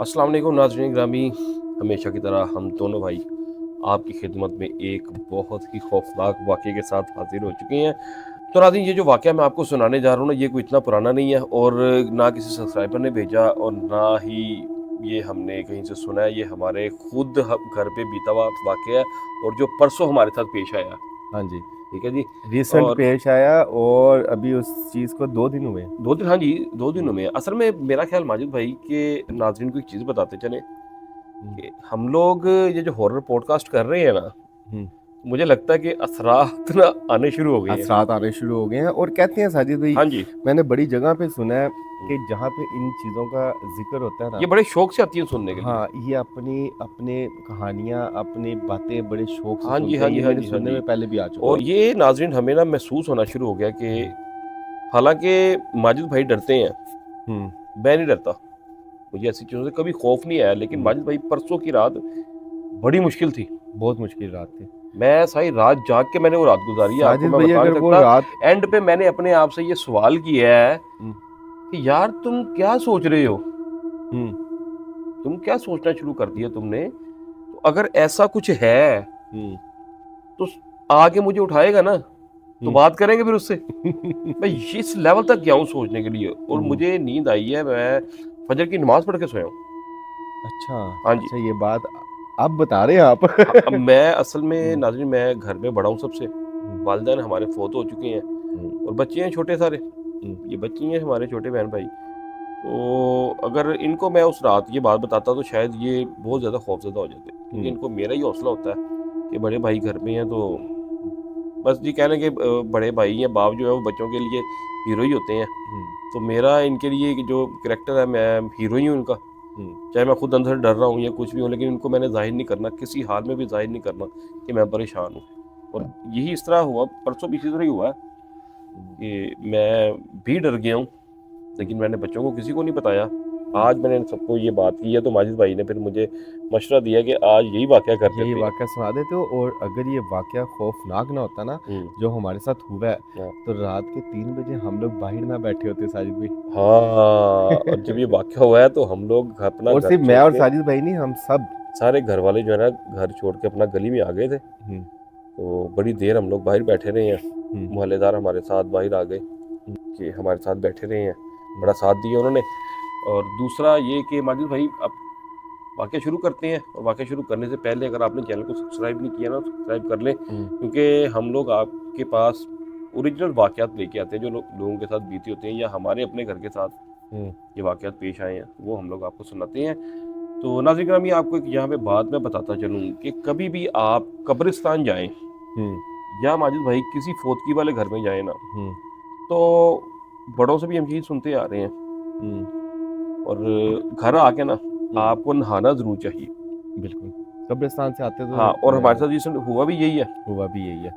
अस्सलाम वालेकुम नाज़रीन ग्रामी। हमेशा की तरह हम दोनों भाई आपकी खिदमत में एक बहुत ही खौफनाक वाक़े के साथ हाजिर हो चुके हैं। तो नाज़रीन, ये जो वाक़या मैं आपको सुनाने जा रहा हूँ ना, ये कोई इतना पुराना नहीं है और ना किसी सब्सक्राइबर ने भेजा और ना ही ये हमने कहीं से सुना है। ये हमारे खुद घर पे बीता हुआ वाक़या है और जो परसों हमारे साथ पेश आया। हाँ जी। ठीक है जी। रिसेंट और पेश आया और अभी उस चीज़ को 2 दिन हुए। 2 दिन, हाँ जी, 2 हुँ, दिनों में असल में मेरा ख़्याल माजिद भाई के नाज़रीन को एक चीज़ बताते चलें हुँ, कि हम लोग ये जो हॉरर पॉडकास्ट कर रहे हैं ना, हुँ। मुझे लगता है कि असरात ना आने शुरू हो गए हैं। असरात आने शुरू हो गए हैं और कहते हैं साजिद भाई, हाँ जी। मैंने बड़ी जगह पे सुना है कि जहाँ पे इन चीज़ों का ज़िक्र होता है ना, ये बड़े शौक से आती हैं सुनने के लिए। हाँ, ये अपनी अपने कहानियाँ, अपनी बातें बड़े शौक से हाँ जी, सुनते हाँ हैं। जी, ये हाँ मेरे जी, हाँ सुनने जी। में पहले भी आ चुका और है। ये नाज़रीन हमें ना महसूस होना शुरू हो गया कि हुँ, हालाँकि माजिद भाई डरते हैं, हुँ, मैं नहीं डरता। मुझे ऐसी चीज़ों से कभी खौफ नहीं आया, लेकिन हुँ। माजिद भाई परसों की रात बड़ी मुश्किल थी। बहुत मुश्किल रात थी। मैं सारी रात जाग के मैंने वो रात गुज़ारी है, आपको साजिद मैं भाई, बता नहीं अगर वो सकता। रात एंड पे मैंने अपने आप से ये सवाल किया है हुँ, कि यार तुम क्या सोच रहे हो? हुँ, तुम क्या सोचना शुरू कर दिया तुमने? तो अगर ऐसा कुछ है, हुँ, तो आके मुझे उठाएगा ना, तो हुँ। बात करेंगे फिर उससे। मैं इस लेवल तक गया हूँ सोचने के लिए और हुँ। मुझे नींद आई है, मैं फजर की नमाज़ पढ़ के सोया हूँ। अच्छा, हाँ जी। अच्छा, ये बात आप बता रहे हैं आप? हाँ, अब मैं असल में हुँ, नाज़रीन मैं घर में बड़ा हूँ सबसे। हुँ, वालिदैन हमारे फ़ौत हो चुके हैं हुँ, और बच्चे हैं छोटे सारे। हुँ, ये बच्चे हैं हमारे छोटे बहन-भाई। तो अगर इनको मैं उस रात ये बात बताता तो शायद ये बहुत ज़्यादा खौफ़ज़दा हो जाते। क्योंकि हुँ, इनको मेरा ही हौसला होता है कि बड़े भाई घर में हैं, तो हुँ, बस जी कह लें कि बड़े भाई या बाप जो है वो बच्चों के लिए हीरो ही होते हैं। हुँ, तो मेरा इनके लिए कि जो करैक्टर है, मैं हीरो ही हूँ इनका। हुँ, चाहे मैं खुद अंदर से डर रहा हूँ या कुछ भी हूँ, लेकिन इनको मैंने ज़ाहिर नहीं करना, किसी हाल में भी ज़ाहिर नहीं करना कि मैं परेशान हूँ। और यही इस तरह हुआ, परसों भी इसी तरह ही हुआ है हुँ, कि मैं भी डर गया हूँ, हुँ। लेकिन मैंने बच्चों को किसी को नहीं बताया। आज मैंने इन सबको ये बात की है, तो माजिद भाई ने फिर मुझे मशवरा दिया कि आज यही वाक़या कर यही देते हैं। वाक़या सुना देते हो, और अगर ये वाक़या खौफ़नाक ना होता ना, हुँ, जो हमारे साथ हुआ है, हाँ। तो रात के 3 बजे हम लोग बाहर ना बैठे होते साजिद भाई। हाँ, और जब ये वाक़या हुआ है तो हम लोग अपना और घर सिर्फ़ मैं छोड़ और के, साजिद भाई नहीं, हम सब। सारे घर वाले जो है ना, घर छोड़ के अपना गली में आ गए थे। हुँ, तो बड़ी देर हम लोग बाहर बैठे रहे हैं। हुँ, मोहल्लेदार हमारे साथ बाहर आ गए हुँ, कि हमारे साथ बैठे रहे हैं, हुँ, बड़ा साथ दिया उन्होंने। और दूसरा ये कि माजिद भाई, अब वाक़या शुरू करते हैं और वाक़या शुरू करने से पहले अगर आपने चैनल को सब्सक्राइब नहीं किया ना, तो सब्सक्राइब कर लें, हुँ, क्योंकि हम लोग आपके पास ओरिजिनल वाक़यात लेके आते हैं जो लोगों के साथ बीते होते हैं या हमारे अपने घर के साथ हुँ, ये वाक़यात पेश आए हैं, वो हम लोग आपको सुनाते हैं। तो नाज़रीन ग्रामी, आपको एक यहाँ पे बात मैं बताता चलूँ कि कभी भी आप कब्रिस्तान जाएँ हुँ, या माजिद भाई किसी फ़ौतगी वाले घर में जाएँ ना, हुँ, तो बड़ों से भी हम चीज़ सुनते आ रहे हैं हुँ, और घर आके ना हुँ। आपको नहाना ज़रूर चाहिए। बिल्कुल, कब्रिस्तान से आते तो हाँ, और हमारे मैं साथ ये हुआ भी यही है। हुआ भी यही है।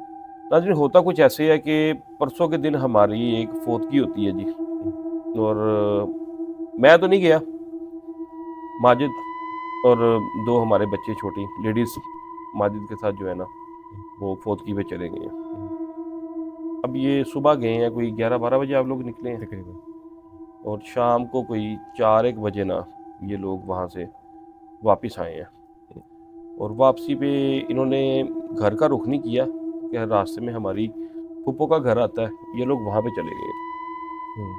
नाज़रीन, होता कुछ ऐसे है कि परसों के दिन हमारी एक फ़ौतगी होती है जी। हुँ, और मैं तो नहीं गया, माजिद और 2 हमारे बच्चे छोटी लेडीज़ माजिद के साथ जो है ना, हुँ, वो फ़ौतगी पे चले गए हैं। हुँ, अब ये सुबह गए हैं, कोई 11-12 बजे आप लोग निकले हैं तकरीबन। और शाम को कोई 4-1 बजे ना ये लोग वहाँ से वापस आए हैं। हुँ, और वापसी पे इन्होंने घर का रुख नहीं किया कि रास्ते में हमारी फूफो का घर आता है, ये लोग वहाँ पे चले गए। हुँ,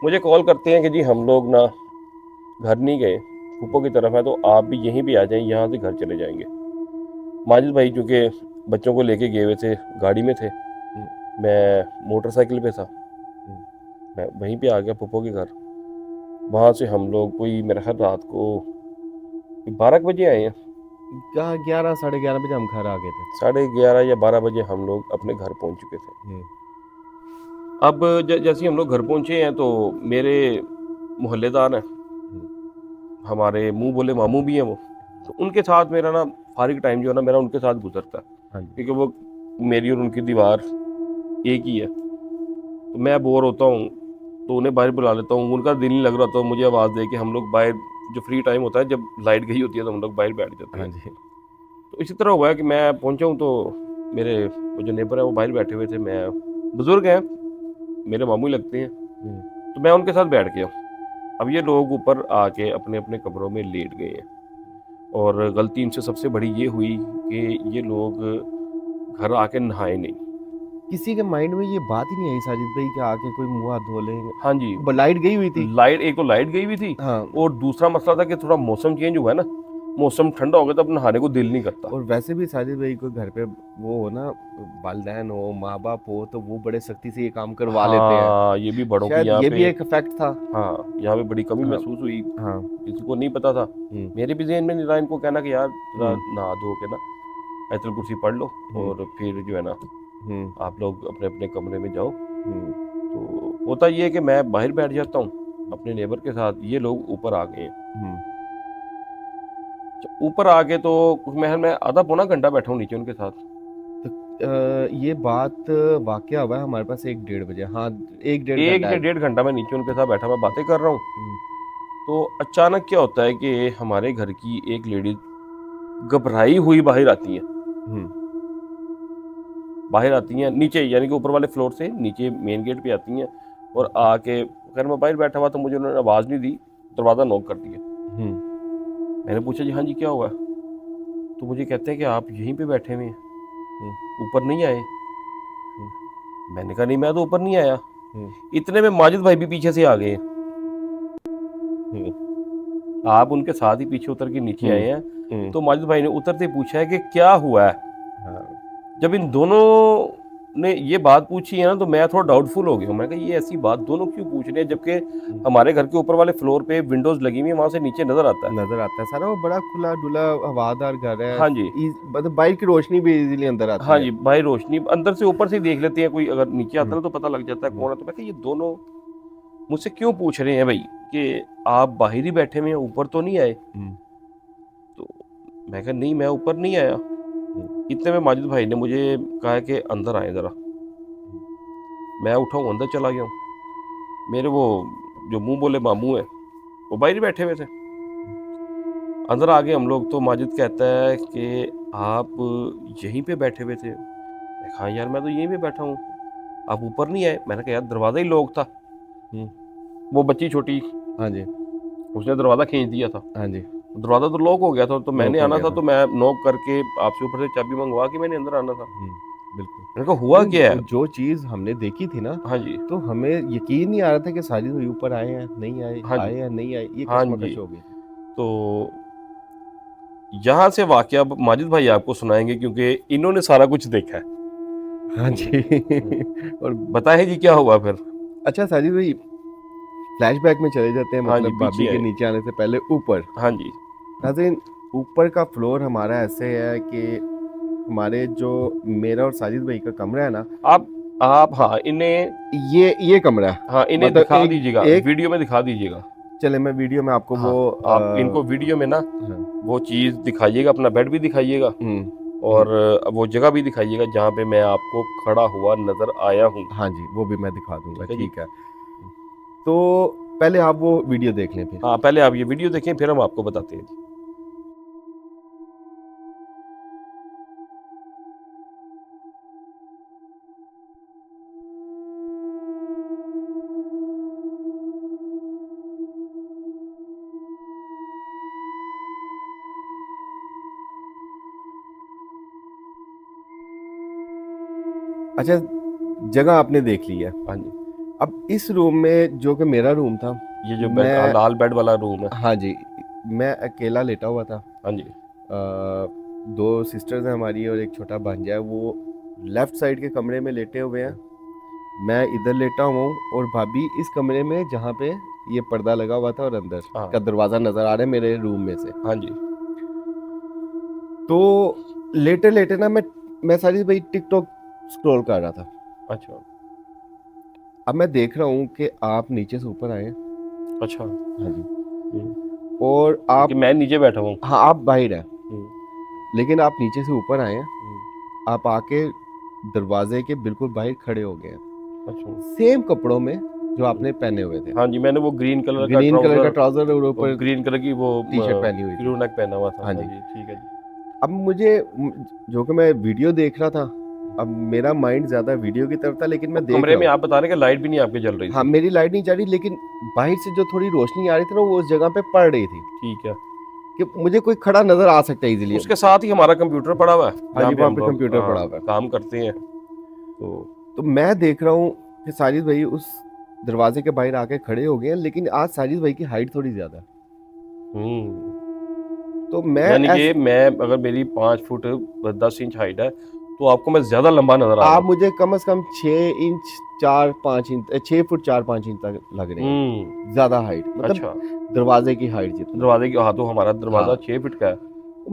मुझे कॉल करते हैं कि जी हम लोग ना घर नहीं गए, फूफो की तरफ है, तो आप भी यहीं पे आ जाएँ, यहाँ से घर चले जाएँगे। माजिद भाई चूँकि बच्चों को लेके गए हुए थे, गाड़ी में थे, हुँ, मैं मोटरसाइकिल पे था, हुँ। मैं वहीं पे आ गया फूफो के घर। वहाँ से हम लोग कोई मेरे ख़्याल रात को 12 बजे आए हैं। 11 साढ़े 11 बजे हम घर आ गए थे। साढ़े 11 या 12 बजे हम लोग अपने घर पहुँच चुके थे। हुँ, अब जैसे ही हम लोग घर पहुँचे हैं तो मेरे मोहल्लेदार हैं, हुँ, हमारे मुँह बोले मामू भी हैं वो। तो उनके साथ मेरा ना फ़ारिग टाइम जो है ना मेरा उनके साथ गुज़रता है, हाँ जी। क्योंकि वो मेरी और उनकी दीवार एक ही है। तो मैं बोर होता हूँ, तो उन्हें बाहर बुला लेता हूँ, उनका दिल नहीं लग रहा तो मुझे आवाज़ दे के हम लोग बाहर, जो फ्री टाइम होता है जब लाइट गई होती है तो हम लोग बाहर बैठ जाते हाँ हैं। जी। तो इसी तरह हुआ है कि मैं पहुँचा हूँ तो मेरे वो जो नेबर हैं वो बाहर बैठे हुए थे, मैं बुज़ुर्ग हैं, मेरे मामू ही लगते हैं, हुँ, तो मैं उनके साथ बैठ गया। अब ये लोग ऊपर आके अपने अपने कमरों में लेट गए हैं, और गलती इनसे सबसे बड़ी ये हुई कि ये लोग घर आके नहाए नहीं। किसी के माइंड में ये बात ही नहीं आई साजिद भाई कि आके कोई मुंह हाथ धो लेंगे। हाँ जी, लाइट गई हुई थी। लाइट, एक तो लाइट गई हुई थी, हाँ, और दूसरा मसला था कि थोड़ा मौसम चेंज हुआ है ना, मौसम ठंडा हो गया तो अब नहाने को दिल नहीं करता। और वैसे भी साजिद भाई कोई घर पे वो हो ना, वालिदैन हो, माँ बाप हो, तो वो बड़े सख्ती से ये काम करवा लेते हैं। हाँ, ये भी बड़ों की शायद यहाँ ये भी पे, एक इफेक्ट था। हाँ, यहाँ पे बड़ी कमी हाँ। महसूस हुई, हाँ। किसी को नहीं पता था। मेरे भी ज़हन में नहीं रहा इनको कहना कि यार जरा नहा धो के ना आयतुल कुर्सी पढ़ लो और फिर जो है ना आप लोग अपने अपने कमरे में जाओ। तो होता ये है कि मैं बाहर बैठ जाता हूँ अपने नेबर के साथ, ये लोग ऊपर आ गए हैं। ऊपर आके तो मैं आधा पौना घंटा बैठा हूँ नीचे उनके साथ। तो ये बात वाकया हुआ है हमारे पास 1-1:30 बजे। हाँ, 1-1:30 एक घंटा से है। 1.5 घंटा मैं नीचे उनके साथ बैठा, मैं बातें कर रहा हूँ। तो अचानक क्या होता है कि हमारे घर की एक लेडी घबराई हुई बाहर आती है, नीचे, यानी कि ऊपर वाले फ्लोर से नीचे मेन गेट पे आती हैं, और आके, अगर मैं बाहर बैठा हुआ तो मुझे उन्होंने आवाज़ नहीं दी, दरवाज़ा नॉक कर दिया। मैंने पूछा जी हाँ जी क्या हुआ, तो मुझे कहते हैं कि आप यहीं पे बैठे हुए हैं, ऊपर नहीं आए। मैंने कहा नहीं, मैं तो ऊपर नहीं आया। इतने में माजिद भाई भी पीछे से आ गए, आप उनके साथ ही पीछे उतर के नीचे आए हैं। तो माजिद भाई ने उतरते पूछा है कि क्या हुआ है। जब इन दोनों ने ये बात पूछी है ना, तो मैं थोड़ा डाउटफुल हो गया। मैं कहा ये ऐसी बात दोनों क्यों पूछ रहे हैं, जबकि हमारे घर के ऊपर वाले फ्लोर पे विंडोज लगी हुई है, वहां से नीचे नजर आता है सारा। वो बड़ा खुला डुला हवादार घर है। हाँ जी, मतलब बाइक की रोशनी भी इजीली अंदर आती है। हाँ जी, भाई रोशनी अंदर से ऊपर से देख लेते हैं, कोई अगर नीचे आता है तो पता लग जाता है कौन है। तो मैं कहा ये दोनों मुझसे क्यों पूछ रहे हैं भाई कि आप बाहर ही बैठे हुए हैं, ऊपर तो नहीं आए। तो मैं कहा नहीं, मैं ऊपर नहीं आया। इतने में माजिद भाई ने मुझे कहा कि अंदर आए ज़रा। मैं उठा हूँ, अंदर चला गया हूँ। मेरे वो जो मुंह बोले मामू हैं वो बाहर ही बैठे हुए थे। अंदर आ गए हम लोग, तो माजिद कहता है कि आप यहीं पे बैठे हुए थे। मैं कहा हाँ यार, मैं तो यहीं पे बैठा हूँ, आप ऊपर नहीं आए। मैंने कहा यार दरवाज़ा ही लॉक था। वो बच्ची छोटी, हाँ जी, उसने दरवाज़ा खींच दिया था। हाँ जी, दरवाज़ा तो लॉक हो गया था, तो मैंने हो आना गया था, था। तो मैं नॉक करके आपसे ऊपर से चाबी मंगवा के मैंने अंदर आना था। बिल्कुल। मैंने कहा हुआ क्या है। जो चीज हमने देखी थी ना, हाँ जी, तो हमें यकीन नहीं आ रहा था कि साजिद भाई ऊपर आए हैं नहीं आए, हाँ जी, आए हैं नहीं आए, ये हाँ कशमकश जी। हो गई। तो यहाँ से वाकया अब माजिद भाई आपको सुनाएंगे, क्योंकि इन्होंने सारा कुछ देखा है। हाँ जी। और बताएं जी क्या हुआ फिर। अच्छा साजिद भाई, फ्लैशबैक में चले जाते हैं, हाँ जी, मतलब भाभी पीछे के आए। नीचे आने से पहले ऊपर। हाँ जी, नाज़रीन, ऊपर का फ्लोर हमारा ऐसे है कि हमारे जो मेरा और साजिद भाई का कमरा है ना, आप हाँ इन्हें, ये कमरा है। हाँ इन्हें मतलब दिखा दीजिएगा, एक वीडियो में दिखा दीजिएगा। चले मैं वीडियो में आपको हाँ, वो आप इनको वीडियो में ना हाँ, वो चीज़ दिखाइएगा, अपना बेड भी दिखाइएगा, और वो जगह भी दिखाइएगा जहाँ पे मैं आपको खड़ा हुआ नजर आया हूँ। हाँ जी, वो भी मैं दिखा दूंगा। ठीक है जी। ठीक है, तो पहले आप वो वीडियो देख लें फिर। हाँ, पहले आप ये वीडियो देखें, फिर हम आपको बताते हैं जी। अच्छा, जगह आपने देख ली है। हाँ जी, अब इस रूम में, जो कि मेरा रूम था, ये जो बेड, मैं लाल बेड वाला रूम है। हाँ जी, मैं अकेला लेटा हुआ था। हाँ जी, दो सिस्टर्स हैं हमारी और एक छोटा भांजा है, वो लेफ्ट साइड के कमरे में लेटे हुए हैं, मैं इधर लेटा हुआ हूँ, और भाभी इस कमरे में जहाँ पे ये पर्दा लगा हुआ था और अंदर हाँ का दरवाज़ा नज़र आ रहा है मेरे रूम में से। हाँ जी, तो लेटे लेटे ना मैं सारी भाई टिकटॉक स्क्रॉल कर रहा था। अच्छा अब मैं देख रहा हूँ कि आप नीचे से ऊपर आए हैं। अच्छा। हाँ जी, हम्म, और आप, कि मैं नीचे बैठा हूँ। हाँ आप बाहर हैं, हम्म, लेकिन आप नीचे से ऊपर आए हैं। हम्म, आप आके दरवाजे के बिल्कुल बाहर खड़े हो गए हैं, अच्छा। सेम कपड़ों में जो आपने पहने हुए थे। हाँ जी, मैंने वो ग्रीन कलर का ग्रीन कलर का ट्राउजर ट्राउजर और और ऊपर ग्रीन कलर की वो टी-शर्ट पहनी हुई थी। क्रू नेक पहना हुआ था। हाँ हाँ जी। जी, ठीक है जी। अब मुझे जो कि मैं वीडियो देख रहा था, अब मेरा माइंड ज्यादा वीडियो की तरफ था, लेकिन मैं देख कमरे रहा में हूँ। आप बता रहे हैं कि लाइट भी नहीं आपके जल रही हाँ, थी। मेरी लाइट नहीं जा रही, लेकिन बाहर से जो थोड़ी रोशनी आ रही थी ना, वो उस जगह पे पड़ रही थी ठीक है। कि मुझे कोई खड़ा नजर आ सकता है इजीली। उसके साथ ही हमारा कंप्यूटर पड़ा हुआ है हाँ जहाँ जी, पे वहाँ हम पे लोग कंप्यूटर पड़ा हुआ है। काम करते हैं। तो मैं देख रहा हूँ कि साजिद भाई उस दरवाजे के बाहर आके खड़े हो गए हैं, लेकिन आज साजिद भाई की हाइट थोड़ी ज्यादा है। हम्म तो मैं यानी कि ऐसे, मैं अगर मेरी 5 फुट 10 इंच हाइट है तो आपको मैं ज्यादा लंबा नजर आ रहा आप हूँ। मुझे कम से कम 6 इंच 4-5 इंच 6 फुट 4-5 इंच तक लग रहे हैं ज्यादा हाइट, मतलब अच्छा, दरवाजे की हाइट जितनी। दरवाजे की, हाँ तो हमारा दरवाजा हाँ। 6 फीट का है।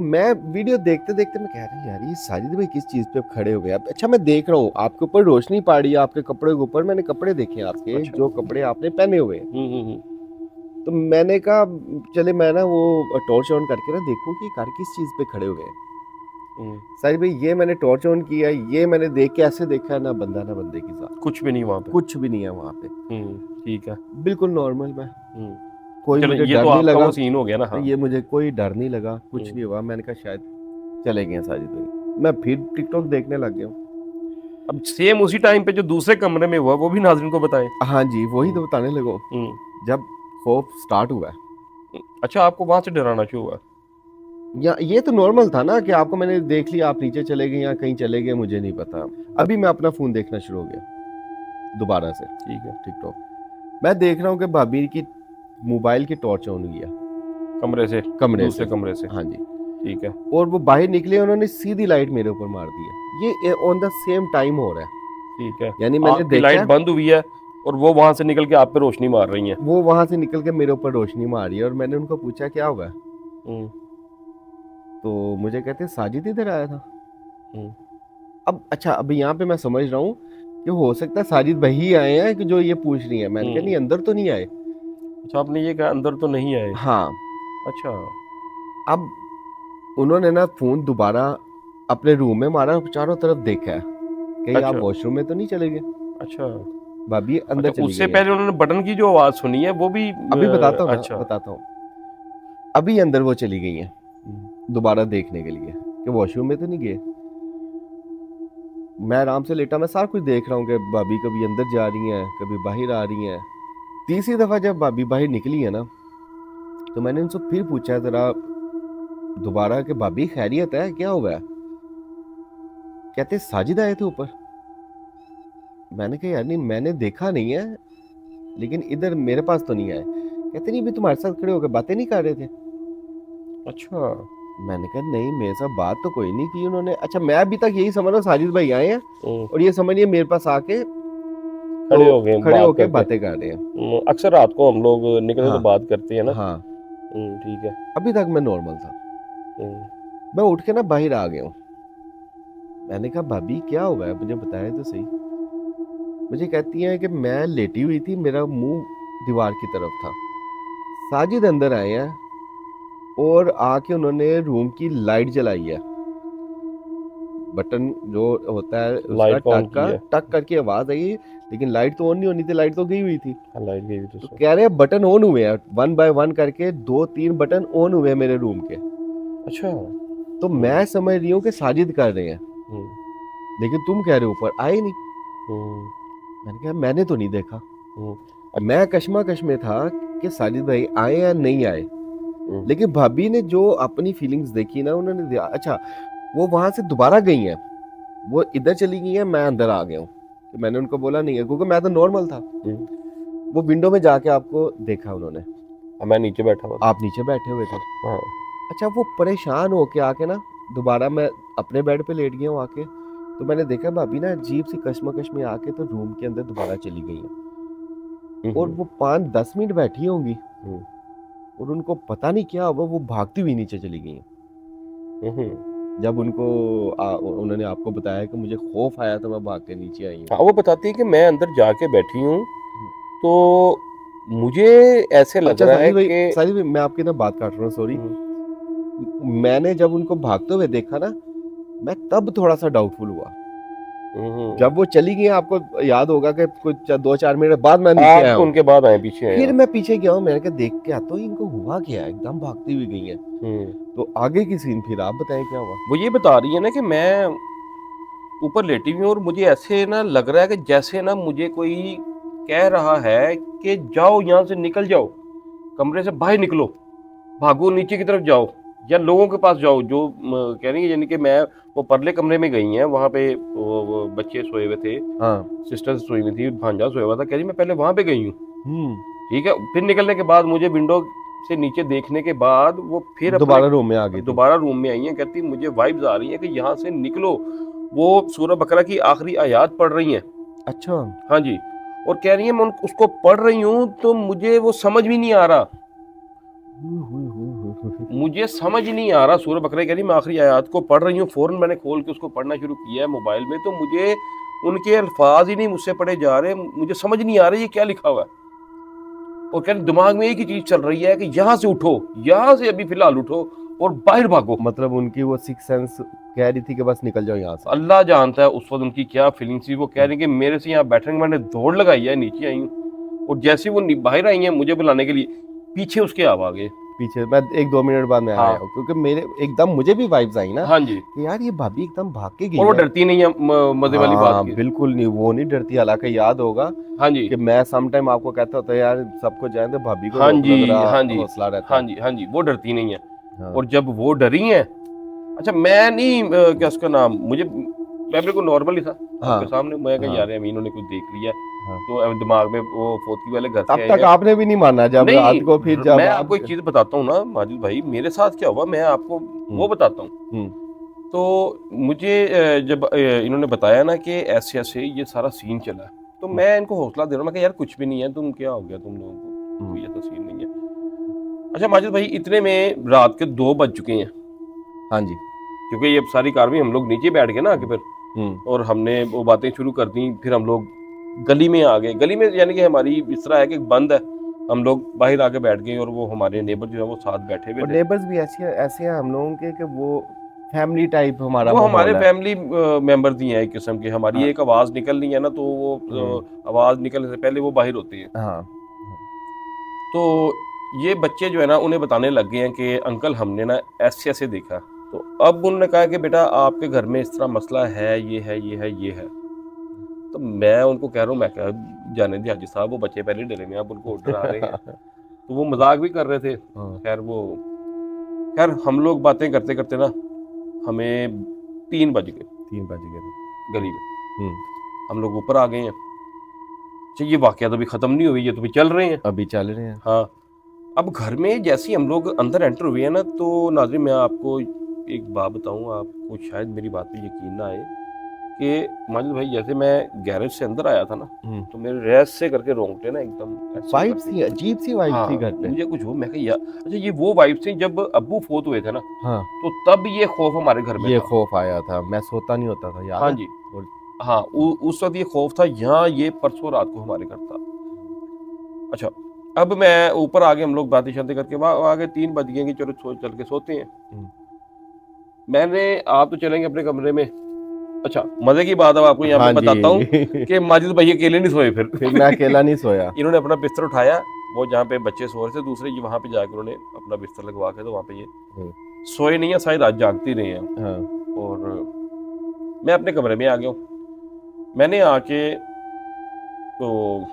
मैं वीडियो देखते देखते मैं कह रहा हूँ यार, ये साजिद भाई किस चीज पे खड़े हो गए। अब अच्छा, मैं देख रहा हूँ आपके ऊपर रोशनी पड़ रही है, आपके कपड़े के ऊपर मैंने कपड़े देखे हैं आपके, अच्छा। जो कपड़े आपने पहने हुए हैं। हम्म। तो मैंने कहा चले मैं ना वो टॉर्च ऑन करके ना देखूं कि कार किस चीज पे खड़े हुए हैं। हम्म। साजिद भाई, ये मैंने टॉर्च ऑन किया, ये मैंने देख के ऐसे देखा है, ना बंदा ना बंदे की साथ, कुछ भी नहीं वहाँ पे। कुछ भी नहीं है वहाँ पे, ठीक है। बिल्कुल नॉर्मल। मैं हम्म कोई चलो मुझे ये डर तो नहीं आपका लगा, वो सीन हो गया ना। हाँ। ये मुझे कोई डर नहीं लगा, कुछ हम्म। नहीं हुआ। मैंने कहा शायद चले गए हैं साजिद भाई। मैं फिर टिकटॉक देखने लग गया हूँ। अब सेम उसी टाइम पे जो दूसरे कमरे में हुआ वो भी नाज़रीन को बताएं। हाँ जी, वही तो बताने लगा हूँ। हम्म जब खौफ स्टार्ट हुआ, अच्छा, आपको वहां से डराना शुरू हुआ। या ये तो नॉर्मल था ना कि आपको मैंने देख लिया, आप नीचे चले गए या कहीं चले गए, मुझे नहीं पता। अभी मैं अपना फोन देखना शुरू हो गया दोबारा से, ठीक है। टिकटॉक। मैं देख रहा हूँ कि भाभी की मोबाइल की टॉर्च ऑन हुई है कमरे से, कमरे दूसरे से। कमरे से। हाँ जी, ठीक है। और वो बाहर निकले, उन्होंने सीधी लाइट मेरे ऊपर मार दी है। ये ऑन द सेम टाइम हो रहा है, ठीक है, यानी मैंने आपकी देखा लाइट बंद हुई है और वो वहां से निकल के आप पे रोशनी मार रही है। वो वहां से निकल के मेरे ऊपर रोशनी मारी है। और मैंने उनको पूछा क्या हुआ है, हम्म तो मुझे कहते साजिद इधर आया था। हम्म। अब अच्छा, अभी यहाँ पे मैं समझ रहा हूँ कि हो सकता है साजिद भाई आए हैं कि जो ये पूछ रही है। मैंने कहा नहीं, अंदर तो नहीं आए। अच्छा, आपने ये कहा अंदर तो नहीं आए। हाँ। अच्छा। अब उन्होंने ना फोन दोबारा अपने रूम में मारा, चारों तरफ देखा है कहीं आप अच्छा। वॉशरूम में तो नहीं चले गए। अच्छा। भाभी अंदर अच्छा, चली उससे गई है। पहले उन्होंने बटन की जो आवाज सुनी है वो भी अभी बताता हूँ ना, अच्छा। बताता हूँ। अभी अंदर वो चली गई हैं दोबारा देखने के लिए कि वॉशरूम में तो नहीं गए। मैं आराम से लेटा, मैं सारा कुछ देख रहा हूँ कि भाभी कभी अंदर जा रही हैं, कभी बाहर आ रही हैं। तीसरी दफा जब भाभी बाहर निकली है ना, तो मैंने उनसे फिर पूछा जरा दोबारा कि भाभी खैरियत है, क्या हुआ है। कहते साजिद आए थे ऊपर। मैंने कहा यार नहीं, मैंने देखा नहीं है, लेकिन इधर मेरे पास तो नहीं आए। कहते नहीं, भी तुम्हारे साथ खड़े होकर बातें नहीं कर रहे थे। अच्छा। मैंने कहा नहीं, मेरे साथ बात तो कोई नहीं की उन्होंने। अच्छा, मैं अभी तक यही समझ रहा हूँ साजिद भाई आए हैं और ये समझिए मेरे पास आके खड़े हो गए, खड़े बात होके करते। बातें कर रहे हैं। अक्सर रात को हम लोग निकले तो हाँ बात करते हैं ना। हाँ, ठीक है। अभी तक मैं नॉर्मल था। हम्म, मैं उठ के ना बाहर आ गया हूँ। मैंने कहा भाभी क्या हुआ है, मुझे बताया तो सही। मुझे कहती हैं कि मैं लेटी हुई थी, मेरा मुंह दीवार की तरफ था। साजिद अंदर आए हैं और आके उन्होंने रूम की लाइट जलाई है। बटन जो होता है उसका लाइट को ऑन टक का, किया। टक करके आवाज आई, लेकिन लाइट तो ऑन नहीं होनी थी, लाइट तो गई हुई थी। हाँ, लाइट गई तो तो कह रहे हैं बटन ऑन हुए हैं, 1 बाय 1 करके 2-3 बटन ऑन हुए हैं मेरे रूम के। अच्छा। तो मैं समझ रही हूँ कि साजिद कर रहे हैं, हम्म, लेकिन तुम कह रहे हो ऊपर आए नहीं। हम्म, मैंने कहा मैंने तो नहीं देखा। हम्म। मैं कश्मकश में था कि साजिद भाई आए या नहीं आए। लेकिन भाभी ने जो अपनी फीलिंग्स देखी ना, उन्होंने अच्छा, वो वहां से दोबारा गई हैं, वो इधर चली गई हैं, मैं अंदर आ गया हूँ। तो मैंने उनको बोला नहीं है, क्योंकि मैं तो नॉर्मल था। वो विंडो में जाके आपको देखा उन्होंने, मैं नीचे बैठा हुआ था। आप नीचे बैठे हुए थे। हाँ। अच्छा, वो परेशान होके आके ना दोबारा मैं अपने बेड पे लेट गया हूँ आके। तो मैंने देखा भाभी ना अजीब सी कश्मकश में आके तो रूम के अंदर दोबारा चली गई हैं। और वो 5-10 मिनट बैठी होंगी और उनको पता नहीं क्या हुआ, वो भागती हुई नीचे चली गई हैं। जब उनको उन्होंने आपको बताया कि मुझे खौफ आया तो मैं भाग के नीचे आई हूँ। हाँ, वो बताती है कि मैं अंदर जाके बैठी हूँ तो मुझे ऐसे लग अच्छा रहा है कि साजिद भाई, मैं आपकी ना बात काट रहा हूँ, सॉरी। मैंने जब उनको भागते हुए देखा ना, मैं तब थोड़ा सा डाउटफुल हुआ। जब वो चली गई, आपको याद होगा कि कुछ 2-4 मिनट बाद मैं नीचे आया हूँ, उनके बाद आए पीछे आए। फिर मैं पीछे गया हूँ, मैंने कहा देख के आता हूँ इनको हुआ क्या है, एकदम भागती हुई गई है। तो आगे की सीन फिर आप बताएं क्या हुआ। वो ये बता रही है ना कि मैं ऊपर लेटी हुई हूँ और मुझे ऐसे ना लग रहा है कि जैसे ना मुझे कोई कह रहा है कि जाओ यहाँ से निकल जाओ, कमरे से बाहर निकलो, भागो नीचे की तरफ जाओ या लोगों के पास जाओ जो कह रही है, यानी कि मैं वो परले कमरे में गई हैं, वहाँ पे वो बच्चे सोए हुए थे, हाँ। सिस्टर्स सोई हुई थी, भांजा सोया हुआ था, कह रही मैं पहले वहाँ पे गई हूँ। हम्म। ठीक है, फिर निकलने के बाद मुझे विंडो से नीचे देखने के बाद वो फिर दोबारा रूम में आ गई थी। दोबारा रूम में आई हैं, कहती मुझे वाइब्स आ रही हैं कि यहाँ से निकलो। वो सूरह बकरा की आखिरी आयत पढ़ रही हैं। अच्छा। हाँ जी, और कह रही है मैं उसको पढ़ रही हूँ तो मुझे वो समझ भी नहीं आ रहा, मुझे समझ नहीं आ रहा। सूरह बकरा कह रही मैं आखिरी आयत को पढ़ रही हूँ, फौरन मैंने खोल के उसको पढ़ना शुरू किया है मोबाइल में, तो मुझे उनके अल्फाज ही नहीं मुझसे पढ़े जा रहे, मुझे समझ नहीं आ रहा ये क्या लिखा हुआ है। और कह रही दिमाग में एक ही चीज चल रही है कि यहाँ से उठो, यहाँ से अभी फिलहाल उठो और बाहर भागो। मतलब उनकी वो सिक्स सेंस कह रही थी कि बस निकल जाओ यहाँ से। अल्लाह जानता है उस वक्त उनकी क्या फीलिंग थी। वो कह रही कि मेरे से यहाँ बैठने मैंने दौड़ लगाई है, नीचे आई हूँ और जैसे वो बाहर आई है मुझे बुलाने के लिए, पीछे उसके आप आ गए। पीछे मैं 1-2 मिनट बाद में हाँ। आया हूँ, क्योंकि मेरे एकदम मुझे भी वाइब्स आई ना हाँ जी, कि यार ये भाभी एकदम भाग के गई और वो है। डरती नहीं है मजे वाली हाँ, बात की। बिल्कुल नहीं, वो नहीं डरती। हालांकि याद होगा हाँ जी, कि मैं सम टाइम आपको कहता होता यार सबको जाए तो भाभी को हाँ रोकना जी, जरा हाँ जी, हौसला रहता हाँ है। जी, हाँ जी, वो डरती नहीं है। हाँ। और जब वो डरी हैं, अच्छा मैं नहीं क्या उसका नाम, मुझे मैं बिल्कुल नॉर्मल ही था हाँ। आपके सामने। मैं कहा हाँ। यार अमीनों ने कुछ देख लिया, हाँ। तो अब दिमाग में वो फोती वाले घर तब से तक आएंगे। आपने भी नहीं माना जब नहीं, रात को फिर जब मैं आप आपको एक चीज बताता हूँ ना माजिद भाई, मेरे साथ क्या हुआ मैं आपको वो बताता हूँ। हम्म। तो मुझे जब इन्होंने बताया ना कि ऐसे ऐसे ये सारा सीन चला, तो मैं इनको हौसला दे रहा हूँ, मैं कहा यार कुछ भी नहीं है, तुम क्या हो गया तुम लोगों को, कोई ऐसा सीन नहीं है। अच्छा माजिद भाई, इतने में रात के 2 बज चुके हैं। हाँ जी। क्योंकि ये सारी कार्रवाई हम लोग नीचे बैठ गए ना आके फिर, हम्म। और हमने वो बातें शुरू कर दी। फिर हम लोग गली में आ गए। गली में यानी कि हमारी इस तरह है कि बंद है, हम लोग बाहर आके बैठ गए और वो हमारे नेबर जो है वो साथ बैठे हुए और थे। नेबर्स भी ऐसे ऐसे हैं हम लोगों के कि वो फैमिली टाइप हमारा वो हमारे माहौल है। फैमिली मेंबर ही हैं एक किस्म के। हमारी हाँ। एक आवाज निकलनी है ना, तो वो आवाज निकलने से पहले वो बाहर होती है। हाँ। तो ये बच्चे जो है ना उन्हें बताने लग गए हैं कि अंकल हमने ना ऐसे ऐसे देखा। तो अब उन्होंने कहा कि बेटा आपके घर में इस तरह मसला है, ये है, ये है, ये है। तो मैं उनको कह रहा हूँ, मैं क्या जाने दे हाजी साहब, वो बच्चे पहले डरे हैं, अब उनको डरा रहे हैं। तो वो मजाक भी कर रहे थे। खैर हम लोग बातें करते करते ना हमें 3 बज गए 3 बज गए। गली में। हम लोग ऊपर आ गए हैं। अच्छा ये वाकया तो अभी खत्म नहीं हुई, ये तो भी चल रहे हैं। अभी चल रहे हैं। हाँ, अब घर में जैसे ही हम लोग अंदर एंटर हुए हैं ना, तो नाज़रीन मैं आपको एक बात बताऊं, आपको शायद मेरी बात पे यकीन ना आए कि माजिद भाई जैसे मैं गैरेज से अंदर आया था ना, तो मेरे रैस से करके रोंगटे ना एकदम वाइब सी, अजीब सी वाइब हाँ, थी घर पे। मुझे कुछ हो, मैं कहा यार अच्छा ये वो वाइब थी जब अब्बू फोत हुए थे ना, हाँ। तो तब ये खौफ हमारे घर में ये था। खौफ आया था, मैं सोता नहीं होता था याद हाँ है? जी, और हाँ उस वक्त ये खौफ था। यहाँ ये परसों रात को हमारे घर था। अच्छा अब मैं ऊपर आ गए, हम लोग बातें शातें करके वहाँ आगे 3 बज गए कि चलो चल के सोते हैं। मैंने आप तो चलेंगे अपने कमरे में। अच्छा मजे की बात है आपको यहाँ हाँ पे बताता हूँ जी। कि माजिद भाई अकेले नहीं सोए फिर मैं अकेला नहीं सोया। इन्होंने अपना बिस्तर उठाया, वो जहाँ पे बच्चे सो रहे थे दूसरे, ये वहाँ पे जाकर उन्होंने अपना बिस्तर लगवा के, तो वहाँ पे ये सोए नहीं है, शायद आज जागती रहे हैं। हाँ। और मैं अपने कमरे में आ गया हूँ। मैंने आके तो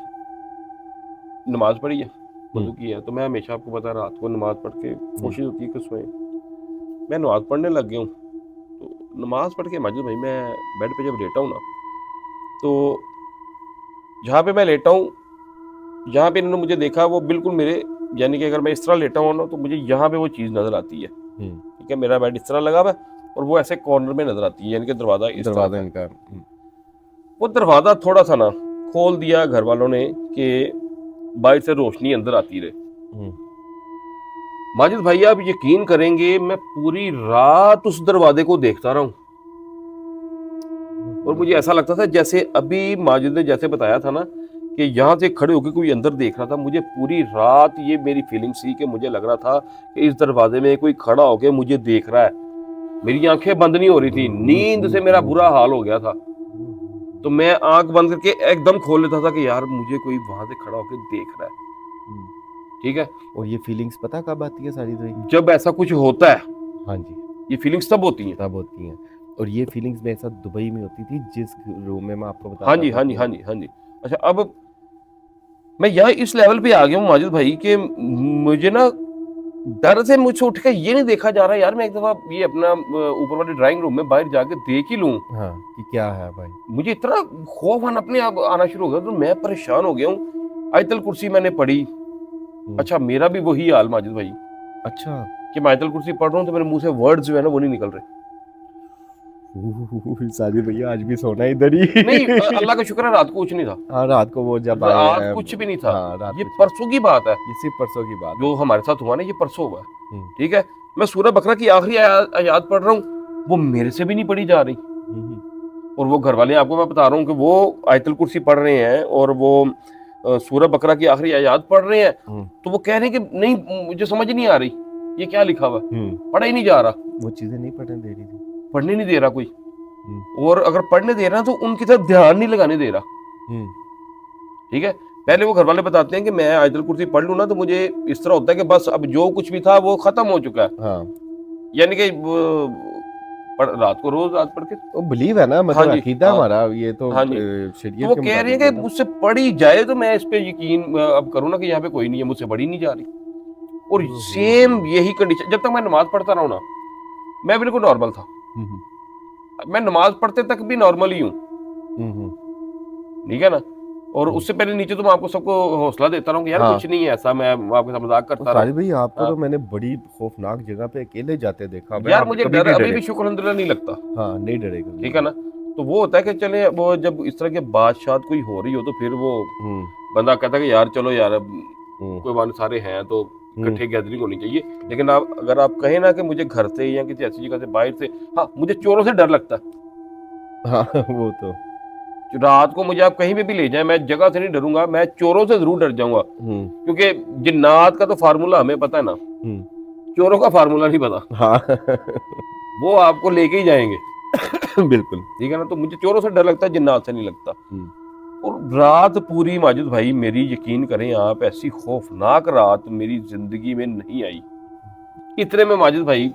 नमाज पढ़ी है, वज़ू की है। तो मैं हमेशा आपको पता है रात को नमाज पढ़ के कोशिश होती है कि सोएं। मैं नमाज पढ़ने लग गया हूँ। तो नमाज पढ़ के माजिद भाई मैं बेड पे जब लेटा हूँ ना, तो जहाँ पे मैं लेटा हूँ, जहाँ पे इन्होंने मुझे देखा वो बिल्कुल मेरे, यानी कि अगर मैं इस तरह लेटा हूँ ना तो मुझे यहाँ पे वो चीज़ नज़र आती है। ठीक है, मेरा बेड इस तरह लगा हुआ है और वो ऐसे कॉर्नर में नज़र आती है, यानी कि दरवाज़ा इस तरह का। इनका वो दरवाज़ा थोड़ा सा ना खोल दिया घर वालों ने कि बाहर से रोशनी अंदर आती रहे। माजिद भाई आप यकीन करेंगे, मैं पूरी रात उस दरवाजे को देखता रहा हूँ और मुझे ऐसा लगता था जैसे अभी माजिद ने जैसे बताया था ना कि यहाँ से खड़े होकर कोई अंदर देख रहा था। मुझे पूरी रात ये मेरी फीलिंग थी कि मुझे लग रहा था कि इस दरवाजे में कोई खड़ा होकर मुझे देख रहा है। मेरी आंखें बंद नहीं हो रही थी, नींद से मेरा बुरा हाल हो गया था। तो मैं आंख बंद करके एकदम खोल लेता था कि यार मुझे कोई वहां से खड़ा होकर देख रहा है। ठीक है, और ये फीलिंग्स पता कब आती है सारी? तो जब ऐसा कुछ होता है। हाँ जी, ये फीलिंग्स तब होती हैं। तब होती हैं और ये फीलिंग्स मेरे साथ दुबई में होती थी, जिस रूम में मैं आपको बताता हाँ जी था हाँ जी कि हाँ जी हाँ जी। अच्छा, अब मैं यहाँ इस लेवल पे आ गया हूँ माजिद भाई कि मुझे ना डर से मुझे उठ के ये नहीं देखा जा रहा यार, मैं एक दफा ये अपना ऊपर वाले ड्राइंग रूम में बाहर जाके देख ही लूं। हाँ कि क्या है भाई। मुझे इतना खौफ अपने आप आना शुरू हो गया, तो मैं परेशान हो गया हूँ। आयतल कुर्सी मैंने पढ़ी। अच्छा, मेरा भी वही हाल माजिद भाई अच्छा कि मैं आयतल कुर्सी पढ़ रहा हूँ तो मेरे मुंह से वर्ड्स जो है ना वो नहीं निकल रहे। साजिद भैया आज भी सोना इधर ही। नहीं, अल्लाह का शुक्र है रात को कुछ नहीं था। हाँ रात को वो जब आए रात हैं, कुछ भी नहीं था। हाँ रात ये को परसों की बात है, ये सिर्फ परसों की बात जो हमारे साथ हुआ ना ये परसों हुआ। है। ठीक है, मैं सूरह बकरा की आखिरी आयत पढ़ रहा हूँ, वो मेरे से भी नहीं पढ़ी जा रही। और वो घर वाले, आपको मैं बता रहा हूँ कि वो आयतल कुर्सी पढ़ रहे हैं और वो सूरह बकरा की आखिरी आयत पढ़ रहे हैं, तो वो कह रहे हैं कि नहीं मुझे समझ नहीं आ रही ये क्या लिखा हुआ है, पढ़ा ही नहीं जा रहा। वो चीजें नहीं पढ़ने दे रही थी, पढ़ने नहीं दे रहा कोई, और अगर पढ़ने दे रहा तो उनकी तरफ ध्यान नहीं लगाने दे रहा। ठीक है, पहले वो घर वाले बताते हैं कि मैं आयतल कुर्सी पढ़ लूं ना तो मुझे इस तरह होता है कि बस अब जो कुछ भी था वो खत्म हो चुका है। हाँ यानी कि रात को रोज रात पढ़ के, वो बिलीव है ना, हाँ मतलब जी, अकीदा हाँ, हमारा ये तो हाँ जी। शरीयत तो वो के कह रहे हैं मुताबिक कि है। मुझसे पढ़ी जाए तो मैं इस पे यकीन अब करूँ ना कि यहाँ पे कोई नहीं है, मुझसे पढ़ी नहीं जा रही। और सेम यही कंडीशन जब तक मैं नमाज पढ़ता रहा हूँ ना, मैं बिल्कुल नॉर्मल था। मैं नमाज पढ़ते तक भी नॉर्मल ही हूँ, ठीक है ना। और उससे पहले नीचे तो मैं आपको सबको हौसला देता रहा हूँ कि यार हाँ। कुछ नहीं है ऐसा, मैं आपके साथ मजाक करता रहा साजिद हूँ। भाई आपको हाँ। तो मैंने बड़ी खौफनाक जगह पे अकेले जाते देखा भाई, यार आप मुझे कभी डर नहीं अभी डरे। भी शुक्र अल्हम्दुलिल्लाह नहीं लगता। हाँ नहीं डरे कभी। ठीक है ना, तो वो होता है कि चले वो जब इस तरह के बादशाह कोई हो रही हो तो फिर वो बंदा कहता है कि यार चलो यार अब कोई बात नहीं, सारे हैं तो इकट्ठे गैदरिंग होनी चाहिए। लेकिन आप अगर आप कहें ना कि मुझे घर से या किसी ऐसी जगह से बाहर से, हाँ मुझे चोरों से डर लगता है। हाँ वो तो रात को मुझे आप कहीं पे भी ले जाएं, मैं जगह से नहीं डरूंगा, मैं चोरों से जरूर डर जाऊंगा। क्योंकि जिन्नात का तो फार्मूला हमें पता है ना, चोरों का फार्मूला नहीं पता। हाँ वो आपको लेके ही जाएंगे। बिल्कुल। ठीक है ना, तो मुझे चोरों से डर लगता है, जिन्नात से नहीं लगता। और रात पूरी माजिद भाई मेरी यकीन करें आप, ऐसी खौफनाक रात मेरी जिंदगी में नहीं आई। इतने में माजिद भाई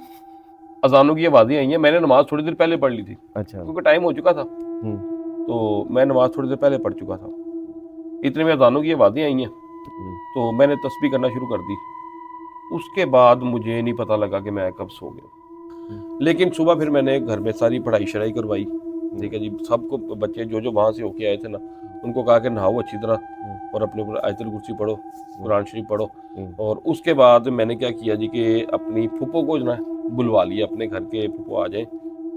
अजानों की आवाजें आई हैं। मैंने नमाज थोड़ी देर पहले पढ़ ली थी, अच्छा क्योंकि टाइम हो चुका था, तो मैं नमाज थोड़ी देर पहले पढ़ चुका था। इतने में अजानों की आवाजें आई हैं, तो मैंने तस्बीह करना शुरू कर दी। उसके बाद मुझे नहीं पता लगा कि मैं कब सो गया। लेकिन सुबह फिर मैंने घर में सारी पढ़ाई शढ़ाई करवाई। ठीक है जी, सबको बच्चे जो वहाँ से होके आए थे ना, उनको कहा कि नहाओ अच्छी तरह और अपने ऊपर आयतुल कुर्सी पढ़ो, कुरान शरीफ पढ़ो। और उसके बाद मैंने क्या किया जी कि अपनी फूफो को जो है बुलवा लिया, अपने घर के फूफो आ जाए,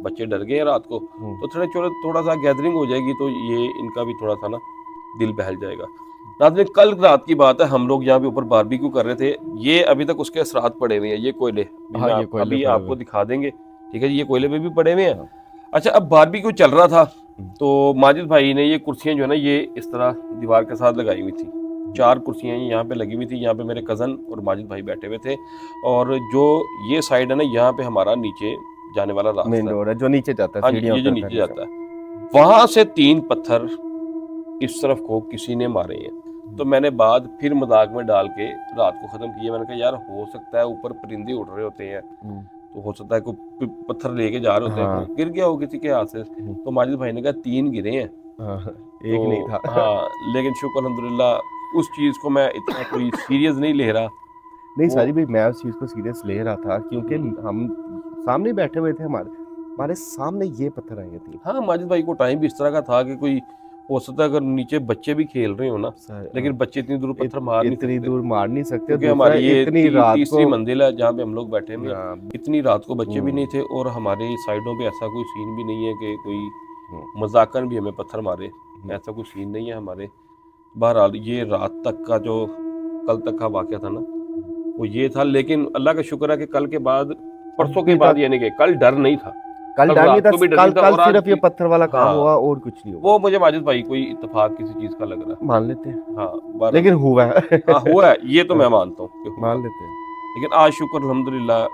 बच्चे डर गए रात को, तो थोड़ा सा गैदरिंग हो जाएगी, तो ये इनका भी थोड़ा सा ना दिल बहल जाएगा। रात में, कल रात की बात है, हम लोग यहाँ पे ऊपर बारबेक्यू कर रहे थे। ये अभी तक उसके असरात पड़े हुए हैं, ये कोयले अभी आपको दिखा देंगे। ठीक है जी, ये कोयले पे भी पड़े हुए हैं। अच्छा, अब बारबेक्यू चल रहा था, तो माजिद भाई ने ये कुर्सियां जो है ना ये इस तरह दीवार के साथ लगाई हुई थी। 4 कुर्सियां यहाँ पे लगी हुई थी। यहाँ पे मेरे कज़न और माजिद भाई बैठे हुए थे, और जो ये साइड है ना, यहाँ पे हमारा नीचे जाने वाला रास्ता मेन डोर है जो नीचे जाता है, हाँ ये जो नीचे जाता है, वहां से 3 पत्थर इस तरफ को किसी ने मारे हैं। तो मैंने बाद फिर मजाक में डाल के रात को खत्म किया। मैंने कहा यार हो सकता है ऊपर परिंदे उड़ रहे होते हैं, तो हो सकता है कोई पत्थर लेके जा रहे होते हैं, गिर गया हो किसी के हाथ से। तो माजिद भाई ने कहा 3 गिरे हैं, एक नहीं था। हाँ, लेकिन शुक्र अल्हम्दुलिल्लाह उस चीज को मैं इतना कोई सीरियस नहीं ले रहा। नहीं साजिद भाई, मैं उस चीज को सीरियस ले रहा था, क्योंकि हम सामने बैठे हुए थे, हमारे सामने ये पत्थर आए थे। हाँ, माजिद भाई को टाइम भी इस तरह का था कि कोई हो सकता है अगर नीचे बच्चे भी खेल रहे हो ना, लेकिन बच्चे इतनी दूर पत्थर मार नहीं सकते, क्योंकि हमारी ये इतनी रात तीसरी मंजिल है जहाँ पे हम लोग बैठे हैं। इतनी रात को बच्चे भी नहीं थे, और हमारे साइडों पे ऐसा कोई सीन भी नहीं है कि कोई मजाकन भी हमें पत्थर मारे, ऐसा कोई सीन नहीं है हमारे। बहरहाल ये रात तक का जो कल तक का वाकया था ना, वो ये था। लेकिन अल्लाह का शुक्र है कि कल के बाद, परसों के बाद, यानी कि कल डर नहीं था। कल डर नहीं था, कल सिर्फ ये पत्थर वाला काम हाँ, हुआ और कुछ नहीं हुआ। वो मुझे माजिद भाई कोई इत्तेफाक किसी चीज का लग रहा है, मान लेते हैं। हाँ, लेकिन हुआ है। हाँ हुआ है, ये तो मैं मानता हूँ, मान लेते हैं। लेकिन आज शुक्र अल्हम्दुलिल्लाह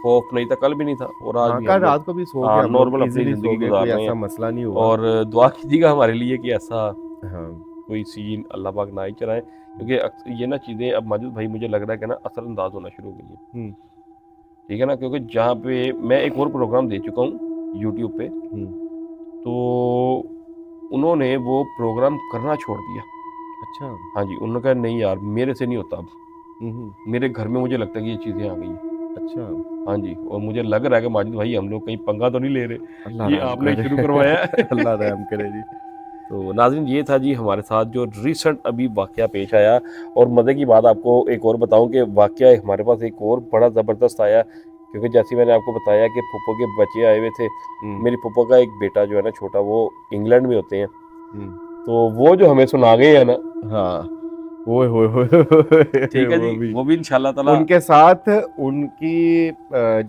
खौफ नहीं था, कल भी नहीं था, और आज भी कल रात को भी सो गए, नॉर्मल अपनी जिंदगी गुजार रहे हैं, ऐसा मसला नहीं हुआ। और दुआ कीजिएगा हमारे लिए कि ऐसा हाँ कोई सीन अल्लाह पाक ना ही चलाए, क्योंकि ये ना चीजें अब माजिद भाई मुझे लग रहा है कि ना असरअंदाज होना शुरू हो गई है। ठीक है ना, क्योंकि जहाँ पे मैं एक और प्रोग्राम दे चुका हूँ यूट्यूब पे, हम्म, तो उन्होंने वो प्रोग्राम करना छोड़ दिया। अच्छा। हाँ जी, उन्होंने कहा नहीं यार मेरे से नहीं होता अब, हम्म, मेरे घर में मुझे लगता है कि ये चीज़ें आ गई हैं। अच्छा। हाँ जी, और मुझे लग रहा है कि माजिद भाई हम लोग कहीं पंगा तो नहीं ले रहे, अल्लाह ये रहम आपने करे। शुरू करवाया है। अल्लाह रहम करे जी। तो नाज़रीन ये था जी हमारे साथ जो रिसेंट अभी वाक़या पेश आया। और मज़े की बात आपको एक और बताऊं कि वाक़या हमारे पास एक और बड़ा ज़बरदस्त आया, क्योंकि जैसे मैंने आपको बताया कि फूफो के बच्चे आए हुए थे। हम्म, मेरी फूफो का एक बेटा जो है ना छोटा, वो इंग्लैंड में होते हैं, हम्म, तो वो जो हमें सुना गए हैं ना, हाँ। ओए होए होए होए, ठीक है जी, वो भी वो भी इंशाल्लाह ताला। उनके साथ उनकी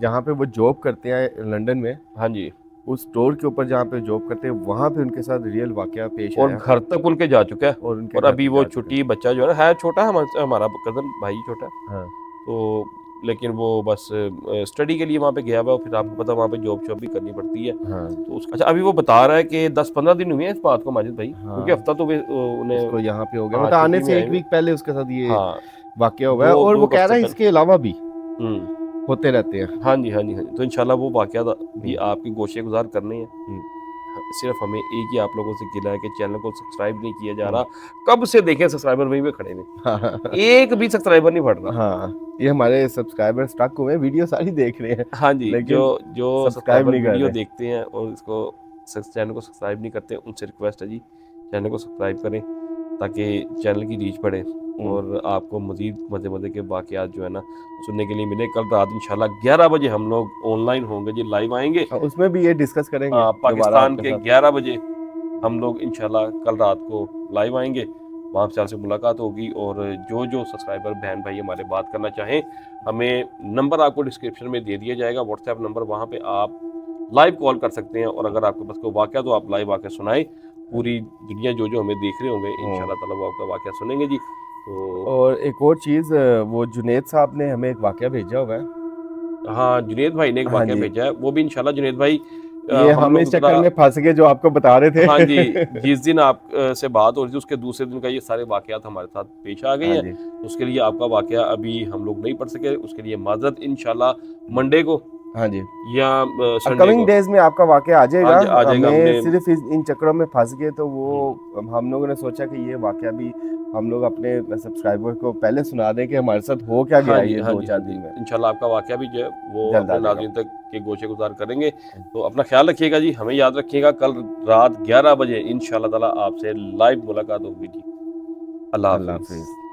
जहाँ पे वो जॉब करते हैं लंदन में, हाँ जी, उस स्टोर के ऊपर जहाँ पे जॉब करते हैं, वहाँ पे उनके साथ रियल वाकया पेश और आया घर तक उनके जा चुका है। और उनके और घर अभी तक वो जा चुके हैं। छुट्टी बच्चा जो है छोटा, हमारा कज़न भाई छोटा है। हाँ, तो लेकिन वो बस स्टडी के लिए वहाँ पे गया हुआ है, फिर आपको पता है वहाँ पे जॉब शॉब भी करनी पड़ती है। हाँ, तो अच्छा अभी वो बता रहा है कि 10-15 दिन हुए हैं इस बात को माजिद भाई, क्योंकि हाँ। हफ्ता तो वे उन्हें। उसको यहाँ पे हो गया, हाँ मतलब आने छुट्टी में से आए एक हुए। वीक पहले उसके साथ ये हाँ, वाकया हुआ है, दो और वो दो कह हफ्ते रहा है पहले। इसके अलावा भी हम्म, होते रहते हैं। हाँ जी हाँ जी हाँ जी, तो इंशाल्लाह वो वाकया भी हम्म, आपकी गोशे गुजार करने हैं। हम्म, सिर्फ हमें एक ही आप लोगों से गिला है कि चैनल को सब्सक्राइब नहीं किया जा हम्म। रहा। कब से देखें सब्सक्राइबर वहीं पे खड़े हैं, हाँ, एक भी सब्सक्राइबर नहीं बढ़ रहा। हाँ। ये हमारे सब्सक्राइबर स्टक हुए हैं, वीडियो सारी देख रहे हैं, हाँ जी, जो लेकिन जो सब्सक्राइब सब्सक्राइबर नहीं कर वीडियो रहे। देखते हैं और इसको चैनल को सब्सक्राइब नहीं करते, उनसे रिक्वेस्ट है जी चैनल को सब्सक्राइब करें, ताकि चैनल की रीच बढ़े और आपको मज़ीद मज़े मज़े के वाक़यात जो है ना सुनने के लिए मिले। कल रात इंशाल्लाह 11 बजे हम लोग ऑनलाइन होंगे जी, लाइव आएंगे। हाँ, उसमें भी ये डिस्कस करेंगे दोबारा पाकिस्तान आपके के साथ। 11 बजे हम लोग इंशाल्लाह कल रात को लाइव आएंगे, वहाँ पे आपसे मुलाकात होगी। और जो जो सब्सक्राइबर बहन भाई हमारे बात करना चाहें, हमें नंबर आपको डिस्क्रिप्शन में दे दिया जाएगा, व्हाट्सएप नंबर, वहाँ पे आप लाइव कॉल कर सकते हैं। और अगर आपके पास कोई वाक़या तो आप लाइव आके सुनाएं, पूरी दुनिया जो जो हमें देख रहे होंगे इंशाल्लाह ताला वो आपका वाक़या सुनेंगे जी। तो और एक और चीज़, वो जुनेद साहब ने हमें एक वाकया भेजा हुआ है। हाँ, जुनेद भाई ने एक हाँ वाक़या जी, भेजा है, वो भी इंशाल्लाह जुनेद भाई ये हम हम लोग इस ज़रा। चक्कर में फंस गए जो आपको बता रहे थे। हाँ जी, जिस दिन आप से बात हो रही थी उसके दूसरे दिन का ये सारे वाक़यात हमारे साथ पेश आ गए हाँ हैं। जी, उसके लिए आपका वाक़या अभी हम लोग नहीं पढ़ सके, उसके लिए माज़रत। इंशाल्लाह मंडे को हाँ जी। या संडे अपकमिंग को डेज में आपका वाकया आ जाएगा। आ जाएगा। हमें हमने सिर्फ इन चक्करों में फंस गए, तो वो हम लोगों ने सोचा कि ये वाकया भी हम लोग अपने सब्सक्राइबर को पहले सुना दें कि हमारे साथ हो क्या हाँ गया जी ये हाँ दो जी चार हाँ जी, दिन में। इंशाल्लाह आपका वाक़या भी जो है वो जल्द आ अपने जाएगा। नाज़रीन तक के गोशे गुज़ार करेंगे। तो अपना ख्याल रखिएगा जी, हमें याद रखिएगा, कल रात 11 बजे इंशाल्लाह ताला आपसे लाइव मुलाकात होगी जी। अल्लाह अल्लाह हाफ़िज़। हाफिज़।